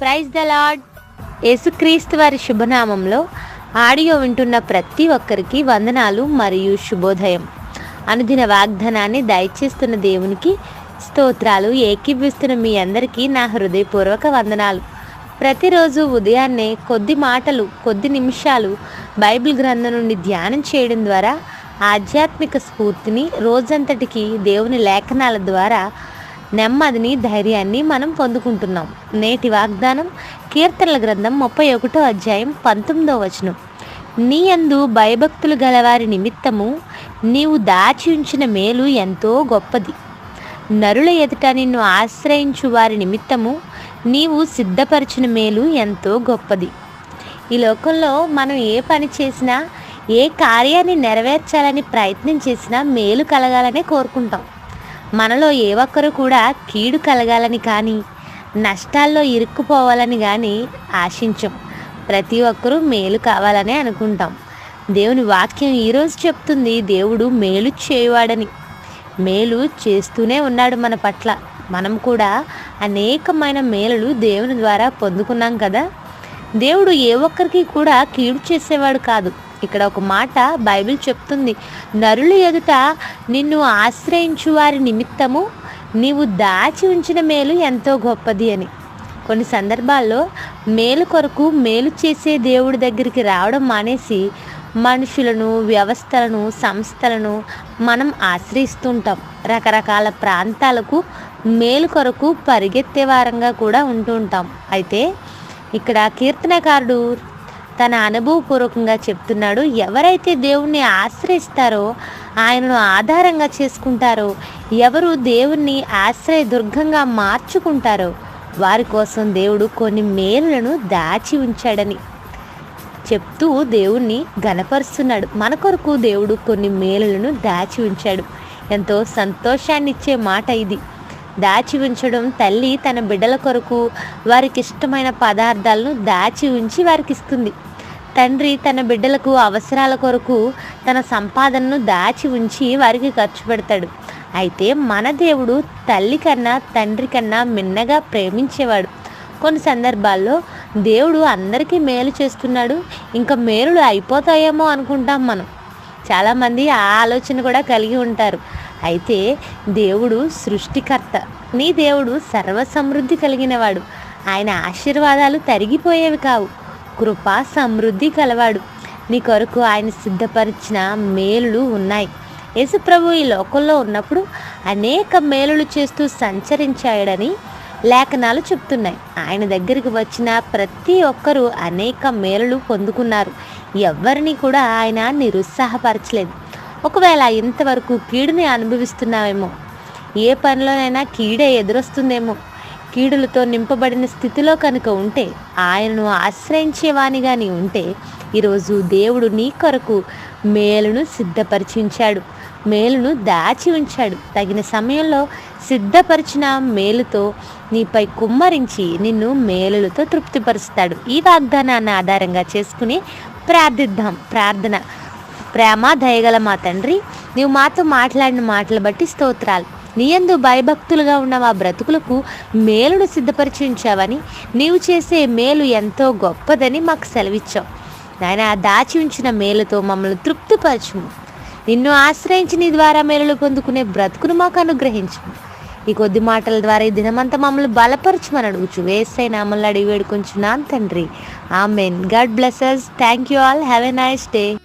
Praise the lord. యేసుక్రీస్తు వారి శుభనామంలో audio వింటున్న ప్రతి ఒక్కరికి వందనాలు మరియు శుభోదయం. అనుదిన వాగ్దానాన్ని దయచేస్తున్న దేవునికి స్తోత్రాలు. ఏకీభవిస్తున్న మీ అందరికీ నా హృదయపూర్వక వందనాలు. ప్రతిరోజు ఉదయాన్నే కొద్ది మాటలు, కొద్ది నిమిషాలు బైబిల్ గ్రంథం నుండి ధ్యానం చేయడం ద్వారా ఆధ్యాత్మిక స్ఫూర్తిని, రోజంతటికి దేవుని లేఖనాల ద్వారా నెమ్మదిని, ధైర్యాన్ని మనం పొందుకుంటున్నాం. నేటి వాగ్దానం కీర్తనల గ్రంథం 31వ అధ్యాయం 19వ వచనం. నీ యందు భయభక్తులు గలవారి నిమిత్తము నీవు దాచి ఉంచిన మేలు ఎంతో గొప్పది. నరుల ఎదుట నిన్ను ఆశ్రయించు వారి నిమిత్తము నీవు సిద్ధపరిచిన మేలు ఎంతో గొప్పది. ఈ లోకంలో మనం ఏ పని చేసినా, ఏ కార్యాన్ని నెరవేర్చాలని ప్రయత్నం చేసినా మేలు కలగాలనే కోరుకుంటాం. మనలో ఏ ఒక్కరు కూడా కీడు కలగాలని కానీ, నష్టాల్లో ఇరుక్కుపోవాలని కానీ ఆశించం. ప్రతి ఒక్కరూ మేలు కావాలనే అనుకుంటాం. దేవుని వాక్యం ఈరోజు చెప్తుంది, దేవుడు మేలు చేయువాడని. మేలు చేస్తూనే ఉన్నాడు మన పట్ల. మనం కూడా అనేకమైన మేలులు దేవుని ద్వారా పొందుకున్నాం కదా. దేవుడు ఏ ఒక్కరికి కూడా కీడు చేసేవాడు కాదు. ఇక్కడ ఒక మాట బైబిల్ చెప్తుంది, నరుల ఎదుట నిన్ను ఆశ్రయించు వారి నిమిత్తము నీవు దాచి ఉంచిన మేలు ఎంతో గొప్పది అని. కొన్ని సందర్భాల్లో మేలు కొరకు మేలు చేసే దేవుడి దగ్గరికి రావడం మానేసి మనుషులను, వ్యవస్థలను, సంస్థలను మనం ఆశ్రయిస్తుంటాం. రకరకాల ప్రాంతాలకు మేలు కొరకు పరిగెత్తే వారంగా కూడా ఉంటూ ఉంటాం. అయితే ఇక్కడ కీర్తనకారుడు తన అనుభవపూర్వకంగా చెప్తున్నాడు, ఎవరైతే దేవుణ్ణి ఆశ్రయిస్తారో, ఆయనను ఆధారంగా చేసుకుంటారో, ఎవరు దేవుణ్ణి ఆశ్రయ దుర్గంగా మార్చుకుంటారో వారి కోసం దేవుడు కొన్ని మేలులను దాచి ఉంచాడని చెప్తూ దేవుణ్ణి ఘనపరుస్తున్నాడు. మన కొరకు దేవుడు కొన్ని మేలులను దాచి ఉంచాడు. ఎంతో సంతోషాన్ని ఇచ్చే మాట ఇది. దాచి ఉంచడం, తల్లి తన బిడ్డల కొరకు వారికి ఇష్టమైన పదార్థాలను దాచి ఉంచి వారికి ఇస్తుంది. తండ్రి తన బిడ్డలకు అవసరాల కొరకు తన సంపాదనను దాచి ఉంచి వారికి ఖర్చు పెడతాడు. అయితే మన దేవుడు తల్లి కన్నా, తండ్రి కన్నా మిన్నగా ప్రేమించేవాడు. కొన్ని సందర్భాల్లో దేవుడు అందరికీ మేలు చేస్తున్నాడు, ఇంకా మేలులు అయిపోతాయేమో అనుకుంటాం మనం. చాలామంది ఆ ఆలోచన కూడా కలిగి ఉంటారు. అయితే దేవుడు సృష్టికర్త. నీ దేవుడు సర్వసమృద్ధి కలిగినవాడు. ఆయన ఆశీర్వాదాలు తరిగిపోయేవి కావు. కృప సమృద్ధి కలవాడు. నీ కొరకు ఆయన సిద్ధపరిచిన మేలులు ఉన్నాయి. యేసు ప్రభు ఈ లోకంలో ఉన్నప్పుడు అనేక మేలులు చేస్తూ సంచరించాడని లేఖనాలు చెప్తున్నాయి. ఆయన దగ్గరికి వచ్చిన ప్రతి ఒక్కరూ అనేక మేలులు పొందుకున్నారు. ఎవరిని కూడా ఆయన నిరుత్సాహపరచలేదు. ఒకవేళ ఇంతవరకు కీడుని అనుభవిస్తున్నావేమో, ఏ పనిలోనైనా కీడే ఎదురొస్తుందేమో, కీడులతో నింపబడిన స్థితిలో కనుక ఉంటే, ఆయనను ఆశ్రయించేవానిగా నీ ఉంటే, ఈరోజు దేవుడు నీ కొరకు మేలును సిద్ధపరిచి ఉంచాడు. మేలును దాచి ఉంచాడు. తగిన సమయంలో సిద్ధపరిచిన మేలుతో నీపై కుమ్మరించి నిన్ను మేలులతో తృప్తిపరుస్తాడు. ఈ వాగ్దానాన్ని ఆధారంగా చేసుకుని ప్రార్థిద్దాం. ప్రార్థన. ప్రేమ దయగల మా తండ్రి, నీవు మాతో మాట్లాడిన మాటలు బట్టి స్తోత్రాలు. నీ యందు భయభక్తులుగా ఉన్న మా బ్రతుకులకు మేలును సిద్ధపరిచి ఉంచావని, నీవు చేసే మేలు ఎంతో గొప్పదని మాకు సెలవిచ్చావు నాయన. దాచి ఉంచిన మేలుతో మమ్మల్ని తృప్తిపరచుము. నిన్ను ఆశ్రయించి నీ ద్వారా మేలులు పొందుకునే బ్రతుకును మాకు అనుగ్రహించుము. ఈ కొద్ది మాటల ద్వారా ఈ దినమంతా మమ్మల్ని బలపరచుమని అడుగుచు యేసయ్య నామములో అడిగి వేడుకొంచున్నాను తండ్రి. Amen. God bless us. Thank you all. Have a nice day.